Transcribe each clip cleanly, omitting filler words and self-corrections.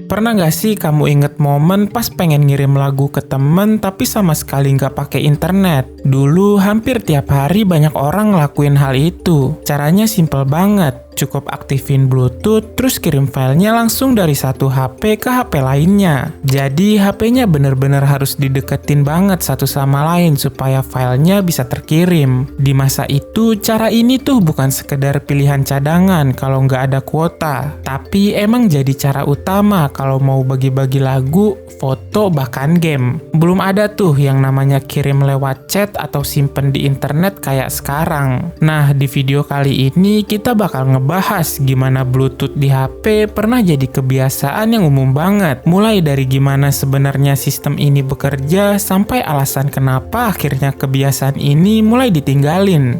Pernah gak sih kamu inget momen pas pengen ngirim lagu ke temen tapi sama sekali nggak pakai internet? Dulu hampir tiap hari banyak orang ngelakuin hal itu. Caranya simple banget. Cukup aktifin Bluetooth, terus kirim filenya langsung dari satu HP ke HP lainnya. Jadi HP-nya bener-bener harus dideketin banget satu sama lain supaya filenya bisa terkirim. Di masa itu, cara ini tuh bukan sekedar pilihan cadangan kalau nggak ada kuota. Tapi emang jadi cara utama kalau mau bagi-bagi lagu, foto, bahkan game. Belum ada tuh yang namanya kirim lewat chat atau simpen di internet kayak sekarang. Nah, di video kali ini kita bakal bahas gimana Bluetooth di HP pernah jadi kebiasaan yang umum banget. Mulai dari gimana sebenarnya sistem ini bekerja sampai alasan kenapa akhirnya kebiasaan ini mulai ditinggalin.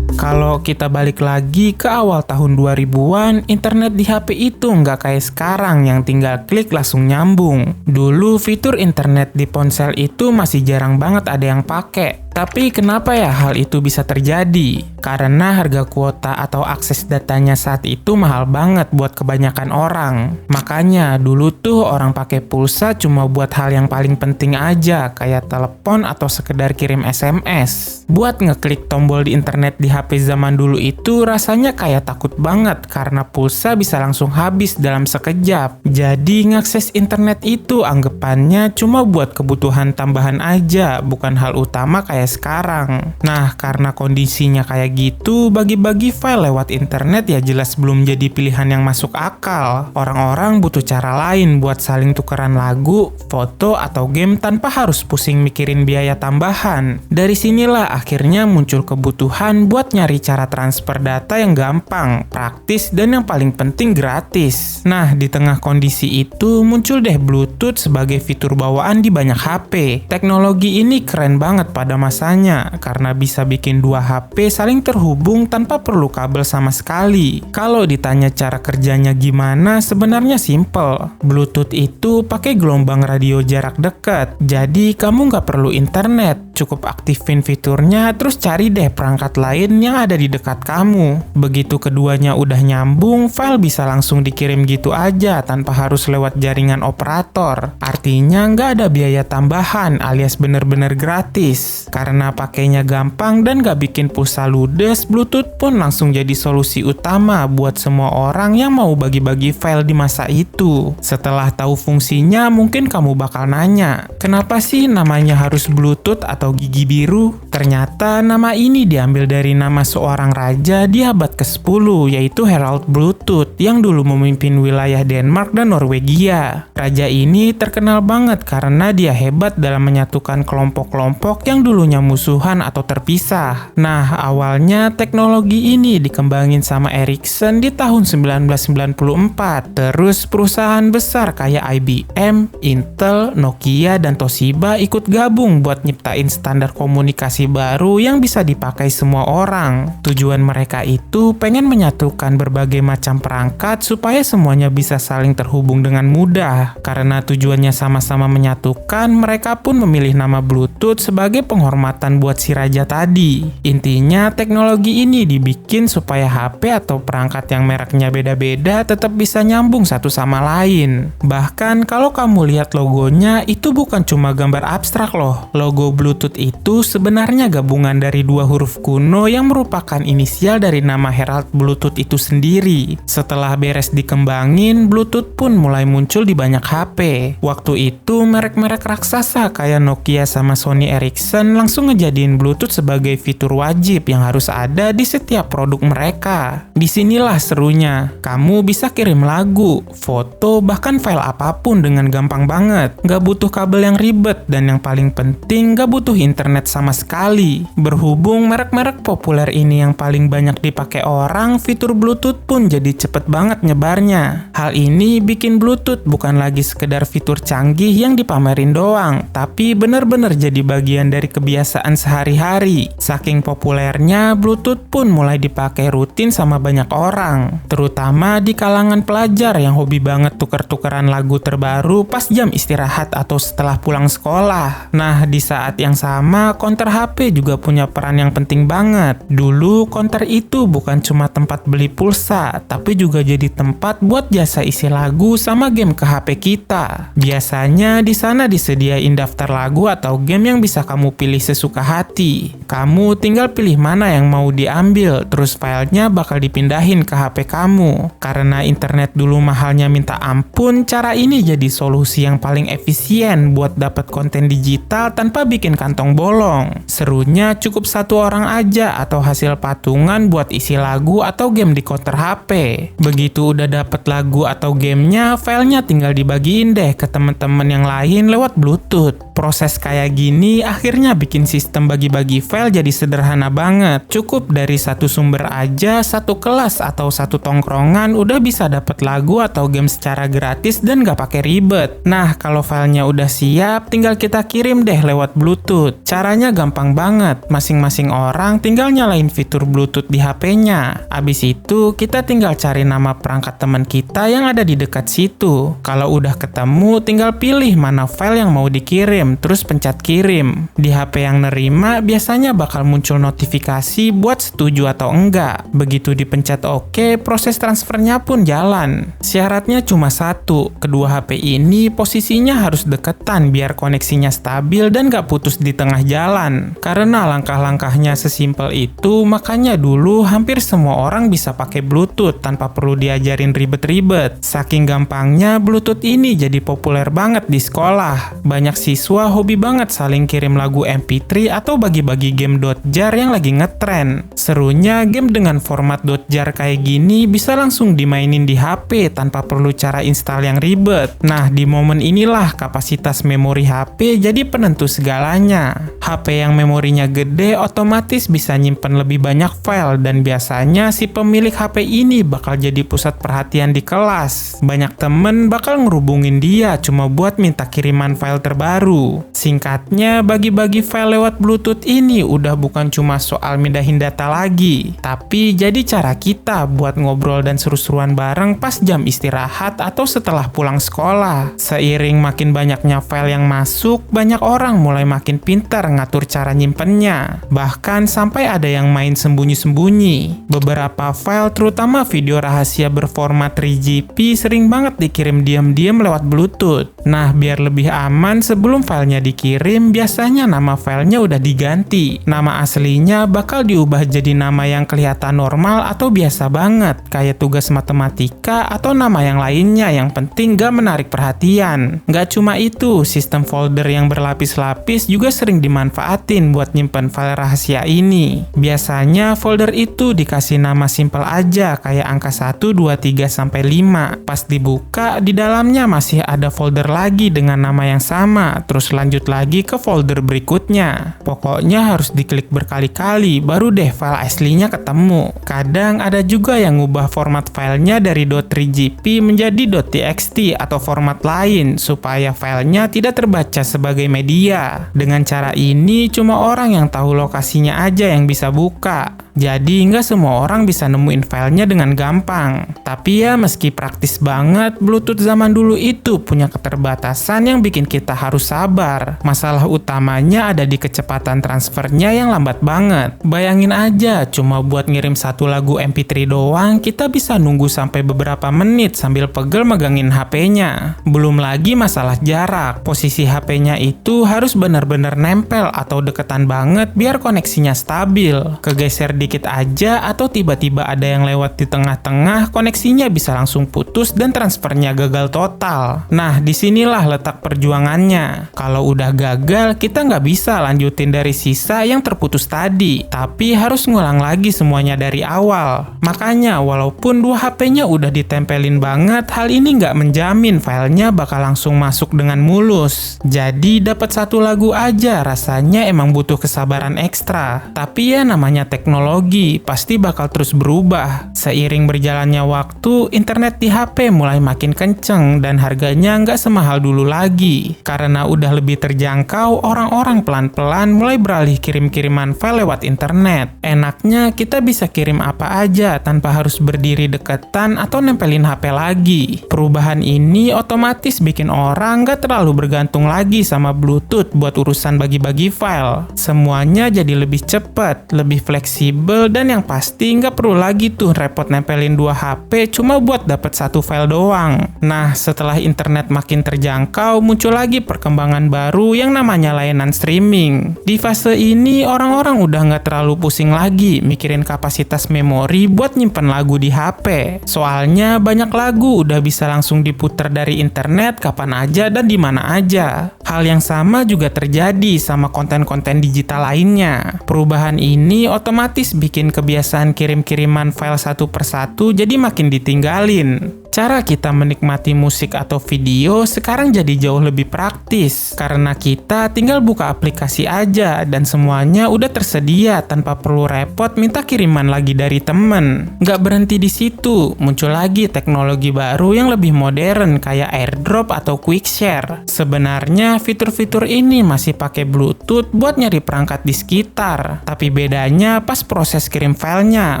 Kalau kita balik lagi ke awal tahun 2000-an, internet di HP itu nggak kayak sekarang yang tinggal klik langsung nyambung. Dulu fitur internet di ponsel itu masih jarang banget ada yang pakai. Tapi kenapa ya hal itu bisa terjadi? Karena harga kuota atau akses datanya saat itu mahal banget buat kebanyakan orang. Makanya dulu tuh orang pakai pulsa cuma buat hal yang paling penting aja, kayak telepon atau sekedar kirim SMS. Buat ngeklik tombol di internet di HP zaman dulu itu rasanya kayak takut banget karena pulsa bisa langsung habis dalam sekejap. Jadi ngakses internet itu anggapannya cuma buat kebutuhan tambahan aja, bukan hal utama kayak sekarang. Nah, karena kondisinya kayak gitu, bagi-bagi file lewat internet ya jelas belum jadi pilihan yang masuk akal. Orang-orang butuh cara lain buat saling tukeran lagu, foto, atau game tanpa harus pusing mikirin biaya tambahan. Dari sinilah akhirnya muncul kebutuhan buat nyari cara transfer data yang gampang, praktis, dan yang paling penting gratis. Nah, di tengah kondisi itu muncul deh Bluetooth sebagai fitur bawaan di banyak HP. Teknologi ini keren banget pada masanya karena bisa bikin dua HP saling terhubung tanpa perlu kabel sama sekali. Kalau ditanya cara kerjanya gimana, sebenarnya simple. Bluetooth itu pakai gelombang radio jarak dekat, jadi kamu nggak perlu internet. Cukup aktifin fiturnya, terus cari deh perangkat lain yang ada di dekat kamu. Begitu keduanya udah nyambung, file bisa langsung dikirim gitu aja tanpa harus lewat jaringan operator. Artinya nggak ada biaya tambahan alias bener-bener gratis. Karena pakainya gampang dan nggak bikin pulsa ludes, Bluetooth pun langsung jadi solusi utama buat semua orang yang mau bagi-bagi file di masa itu. Setelah tahu fungsinya, mungkin kamu bakal nanya, kenapa sih namanya harus Bluetooth atau gigi biru? Ternyata nama ini diambil dari nama seorang raja di abad ke-10, yaitu Harald Bluetooth, yang dulu memimpin wilayah Denmark dan Norwegia. Raja ini terkenal banget karena dia hebat dalam menyatukan kelompok-kelompok yang dulunya musuhan atau terpisah. Nah, awalnya teknologi ini dikembangin sama Ericsson di tahun 1994. Terus perusahaan besar kayak IBM, Intel, Nokia, dan Toshiba ikut gabung buat nyiptain standar komunikasi baru yang bisa dipakai semua orang. Tujuan mereka itu pengen menyatukan berbagai macam perangkat supaya semuanya bisa saling terhubung dengan mudah. Karena tujuannya sama-sama menyatukan, mereka pun memilih nama Bluetooth sebagai penghormatan buat si raja tadi. Intinya teknologi ini dibikin supaya HP atau perangkat yang mereknya beda-beda tetap bisa nyambung satu sama lain. Bahkan kalau kamu lihat logonya, itu bukan cuma gambar abstrak loh. Logo Bluetooth itu sebenarnya gabungan dari dua huruf kuno yang merupakan inisial dari nama Harald Bluetooth itu sendiri. Setelah beres dikembangin, Bluetooth pun mulai muncul di banyak HP. Waktu itu merek-merek raksasa kayak Nokia sama Sony Ericsson langsung ngejadiin Bluetooth sebagai fitur wajib yang harus ada di setiap produk mereka. Disinilah serunya, kamu bisa kirim lagu, foto, bahkan file apapun dengan gampang banget. Gak butuh kabel yang ribet, dan yang paling penting gak butuh internet sama sekali. Berhubung merek-merek populer ini yang paling banyak dipakai orang, fitur Bluetooth pun jadi cepet banget nyebarnya. Hal ini bikin Bluetooth bukan lagi sekedar fitur canggih yang dipamerin doang, tapi bener-bener jadi bagian dari kebiasaan kebiasaan sehari-hari. Saking populernya, Bluetooth pun mulai dipakai rutin sama banyak orang, terutama di kalangan pelajar yang hobi banget tuker-tukeran lagu terbaru pas jam istirahat atau setelah pulang sekolah. Nah, di saat yang sama, konter HP juga punya peran yang penting banget. Dulu, konter itu bukan cuma tempat beli pulsa, tapi juga jadi tempat buat jasa isi lagu sama game ke HP kita. Biasanya di sana disediain daftar lagu atau game yang bisa kamu pilih sesuka hati. Kamu tinggal pilih mana yang mau diambil, terus filenya bakal dipindahin ke HP kamu. Karena internet dulu mahalnya minta ampun, cara ini jadi solusi yang paling efisien buat dapat konten digital tanpa bikin kantong bolong. Serunya cukup satu orang aja atau hasil patungan buat isi lagu atau game di konter HP. Begitu udah dapet lagu atau gamenya, filenya tinggal dibagiin deh ke teman-teman yang lain lewat Bluetooth. Proses kayak gini akhirnya bikin sistem bagi-bagi file jadi sederhana banget. Cukup dari satu sumber aja, satu kelas atau satu tongkrongan udah bisa dapet lagu atau game secara gratis dan gak pakai ribet. Nah, kalau filenya udah siap, tinggal kita kirim deh lewat Bluetooth. Caranya gampang banget. Masing-masing orang tinggal nyalain fitur Bluetooth di HP-nya. Abis itu, kita tinggal cari nama perangkat teman kita yang ada di dekat situ. Kalau udah ketemu, tinggal pilih mana file yang mau dikirim, terus pencet kirim. Di HP yang nerima, biasanya bakal muncul notifikasi buat setuju atau enggak. Begitu dipencet OK, proses transfernya pun jalan. Syaratnya cuma satu, kedua HP ini posisinya harus deketan biar koneksinya stabil dan gak putus di tengah jalan. Karena langkah-langkahnya sesimpel itu, makanya dulu hampir semua orang bisa pakai Bluetooth tanpa perlu diajarin ribet-ribet. Saking gampangnya, Bluetooth ini jadi populer banget di sekolah. Banyak siswa hobi banget saling kirim lagu MP3 atau bagi-bagi game .jar yang lagi ngetren. Serunya, game dengan format .jar kayak gini bisa langsung dimainin di HP tanpa perlu cara install yang ribet. Nah, di momen inilah kapasitas memori HP jadi penentu segalanya. HP yang memorinya gede otomatis bisa nyimpen lebih banyak file dan biasanya si pemilik HP ini bakal jadi pusat perhatian di kelas. Banyak temen bakal ngerubungin dia cuma buat minta kiriman file terbaru. Singkatnya, bagi-bagi file lewat Bluetooth ini udah bukan cuma soal mindahin data lagi, tapi jadi cara kita buat ngobrol dan seru-seruan bareng pas jam istirahat atau setelah pulang sekolah. Seiring makin banyaknya file yang masuk, banyak orang mulai makin pintar ngatur cara nyimpennya. Bahkan sampai ada yang main sembunyi-sembunyi. Beberapa file, terutama video rahasia berformat 3GP, sering banget dikirim diam-diam lewat Bluetooth. Nah, biar lebih aman, sebelum filenya dikirim, biasanya nama filenya udah diganti. Nama aslinya bakal diubah jadi nama yang kelihatan normal atau biasa banget, kayak tugas matematika atau nama yang lainnya yang penting gak menarik perhatian. Gak cuma itu, sistem folder yang berlapis-lapis juga sering dimanfaatin buat nyimpen file rahasia ini. Biasanya folder itu dikasih nama simpel aja kayak angka 1, 2, 3, sampai 5. Pas dibuka, di dalamnya masih ada folder lagi dengan nama yang sama, terus lanjut lagi ke folder berikutnya. Pokoknya harus diklik berkali-kali, baru deh file aslinya ketemu. Kadang ada juga yang ngubah format filenya dari .3GP menjadi .txt atau format lain, supaya filenya tidak terbaca sebagai media. Dengan cara ini, cuma orang yang tahu lokasinya aja yang bisa buka. Jadi nggak semua orang bisa nemuin filenya dengan gampang. Tapi ya meski praktis banget, Bluetooth zaman dulu itu punya keterbatasan yang bikin kita harus sabar. Masalah utamanya ada di kecepatan transfernya yang lambat banget. Bayangin aja, cuma buat ngirim satu lagu MP3 doang, kita bisa nunggu sampai beberapa menit sambil pegel megangin HP-nya. Belum lagi masalah jarak. Posisi HP-nya itu harus benar-benar nempel atau deketan banget biar koneksinya stabil. Kegeser dikit aja atau tiba-tiba ada yang lewat di tengah-tengah, koneksinya bisa langsung putus dan transfernya gagal total. Nah, disinilah letak perjuangannya. Kalau udah gagal, kita nggak bisa lanjutin dari sisa yang terputus tadi, tapi harus ngulang lagi semuanya dari awal. Makanya, walaupun dua HP-nya udah ditempelin banget, hal ini nggak menjamin filenya bakal langsung masuk dengan mulus. Jadi, dapat satu lagu aja rasanya emang butuh kesabaran ekstra. Tapi ya namanya teknologi, teknologi pasti bakal terus berubah. Seiring berjalannya waktu, internet di HP mulai makin kenceng dan harganya nggak semahal dulu lagi. Karena udah lebih terjangkau, orang-orang pelan-pelan mulai beralih kirim-kiriman file lewat internet. Enaknya kita bisa kirim apa aja tanpa harus berdiri deketan atau nempelin HP lagi. Perubahan ini otomatis bikin orang nggak terlalu bergantung lagi sama Bluetooth buat urusan bagi-bagi file. Semuanya jadi lebih cepat, lebih fleksibel, dan yang pasti nggak perlu lagi tuh repot nempelin dua HP cuma buat dapet satu file doang. Nah, setelah internet makin terjangkau, muncul lagi perkembangan baru yang namanya layanan streaming. Di fase ini, orang-orang udah nggak terlalu pusing lagi mikirin kapasitas memori buat nyimpen lagu di HP. Soalnya banyak lagu udah bisa langsung diputar dari internet kapan aja dan di mana aja. Hal yang sama juga terjadi sama konten-konten digital lainnya. Perubahan ini otomatis bikin kebiasaan kirim-kiriman file satu persatu jadi makin ditinggalin. Cara kita menikmati musik atau video sekarang jadi jauh lebih praktis karena kita tinggal buka aplikasi aja dan semuanya udah tersedia tanpa perlu repot minta kiriman lagi dari temen. Nggak berhenti di situ, muncul lagi teknologi baru yang lebih modern kayak AirDrop atau QuickShare. Sebenarnya fitur-fitur ini masih pakai Bluetooth buat nyari perangkat di sekitar, tapi bedanya pas proses kirim filenya,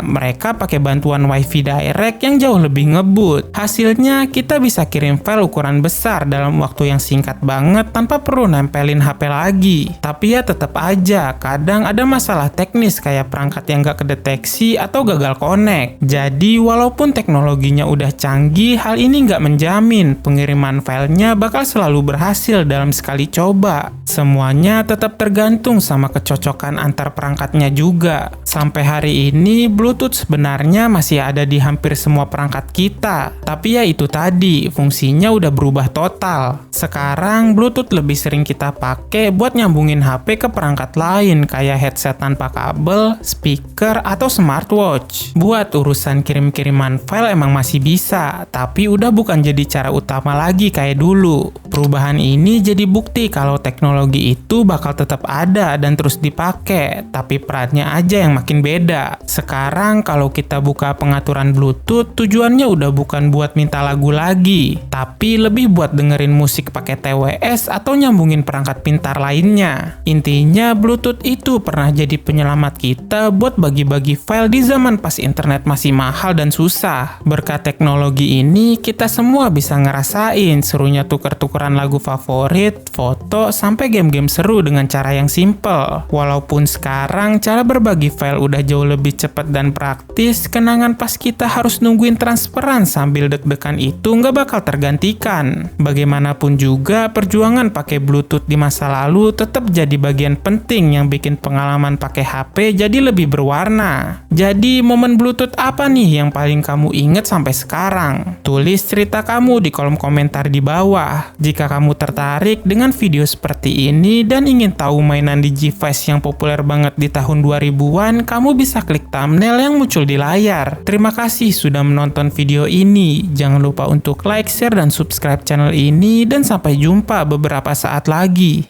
mereka pakai bantuan WiFi direct yang jauh lebih ngebut. Hasilnya, kita bisa kirim file ukuran besar dalam waktu yang singkat banget tanpa perlu nempelin HP lagi. Tapi ya tetap aja, kadang ada masalah teknis kayak perangkat yang gak kedeteksi atau gagal connect. Jadi, walaupun teknologinya udah canggih, hal ini gak menjamin pengiriman filenya bakal selalu berhasil dalam sekali coba. Semuanya tetap tergantung sama kecocokan antar perangkatnya juga. Sampai hari ini, Bluetooth sebenarnya masih ada di hampir semua perangkat kita. Tapi ya itu tadi, fungsinya udah berubah total. Sekarang Bluetooth lebih sering kita pakai buat nyambungin HP ke perangkat lain kayak headset tanpa kabel, speaker, atau smartwatch. Buat urusan kirim-kiriman file emang masih bisa, tapi udah bukan jadi cara utama lagi kayak dulu. Perubahan ini jadi bukti kalau teknologi itu bakal tetap ada dan terus dipakai, tapi perannya aja yang makin beda. Sekarang kalau kita buka pengaturan Bluetooth, tujuannya udah bukan buat minta lagu lagi, tapi lebih buat dengerin musik pakai TWS atau nyambungin perangkat pintar lainnya. Intinya, Bluetooth itu pernah jadi penyelamat kita buat bagi-bagi file di zaman pas internet masih mahal dan susah. Berkat teknologi ini, kita semua bisa ngerasain serunya tuker-tukeran lagu favorit, foto, sampai game-game seru dengan cara yang simple. Walaupun sekarang cara berbagi file udah jauh lebih cepat dan praktis, kenangan pas kita harus nungguin transferan sambil deg-degan itu nggak bakal tergantikan. Bagaimanapun juga, perjuangan pakai Bluetooth di masa lalu tetap jadi bagian penting yang bikin pengalaman pakai HP jadi lebih berwarna. Jadi, momen Bluetooth apa nih yang paling kamu inget sampai sekarang? Tulis cerita kamu di kolom komentar di bawah. Jika kamu tertarik dengan video seperti ini dan ingin tahu mainan Digivice yang populer banget di tahun 2000-an, kamu bisa klik thumbnail yang muncul di layar. Terima kasih sudah menonton video ini. Jangan lupa untuk like, share, dan subscribe channel ini, dan sampai jumpa beberapa saat lagi.